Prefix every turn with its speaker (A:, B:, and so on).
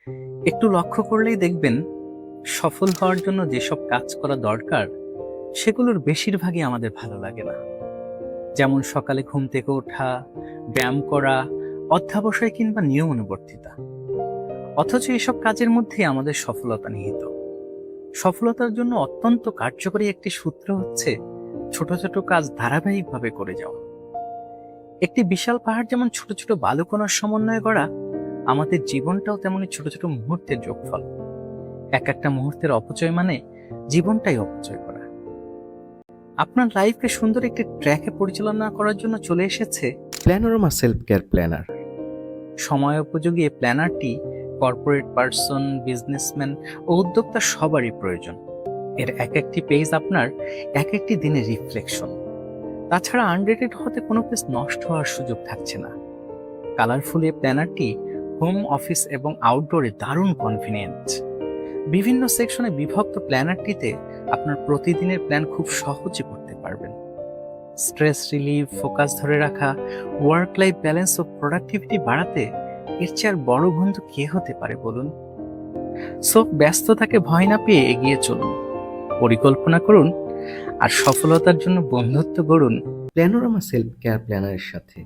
A: একটু লক্ষ্য করলেই দেখবেন সফল হওয়ার জন্য যেসব কাজ করা দরকার সেগুলোর বেশিরভাগই আমাদের ভালো লাগে না। যেমন সকালে ঘুম থেকে ওঠা, ব্যায়াম করা, অধ্যাবসায় কিংবা নিয়ম অনুবর্তিতা। অথচ এসব কাজের মধ্যে আমাদের সফলতা নিহিত। সফলতার জন্য অত্যন্ত কার্যকরী একটি সূত্র হচ্ছে ছোট ছোট কাজ ধারাবাহিকভাবে করে যাওয়া। একটি বিশাল পাহাড় যেমন ছোট ছোট বালুকণার সমন্বয়ে গড়া, আমাদের জীবনটাও তেমনি ছোট ছোট মুহূর্তের যোগফল। এক একটা মুহূর্তের অপচয় মানে জীবনটাই অপচয় করা। আপনার লাইফকে সুন্দর একটি ট্র্যাকে পরিচালনা করার জন্য চলে এসেছে
B: প্ল্যানোরামা সেলফ কেয়ার প্ল্যানার।
A: সময় উপযোগী এই প্ল্যানারটি কর্পোরেট পার্সন, বিজনেসম্যান ও উদ্যোক্তা সবারই প্রয়োজন। এর এক একটি পেজ আপনার এক একটি দিনের রিফ্লেকশন। তাছাড়া আনডেটেড হতে কোনো পেজ নষ্ট হওয়ার সুযোগ থাকছে না। কালারফুল এই প্ল্যানারটি হোম, অফিস এবং আউটডোরে দারুণ কনভিনিয়েন্ট। বিভিন্ন সেকশনে বিভক্ত প্ল্যানারটিতে আপনার প্রতিদিনের প্ল্যান খুব সহজে করতে পারবেন। স্ট্রেস রিলিফ, ফোকাস ধরে রাখা, ওয়ার্ক লাইফ ব্যালেন্স ও প্রোডাক্টিভিটি বাড়াতে এর চেয়ে আর বড় বন্ধু কে হতে পারে বলুন? সব ব্যস্ততাকে ভয় না পেয়ে এগিয়ে চলুন, পরিকল্পনা করুন আর সফলতার জন্য বন্ধুত্ব গড়ুন
B: প্ল্যানোরামা সেলফ কেয়ার প্ল্যানারের সাথে।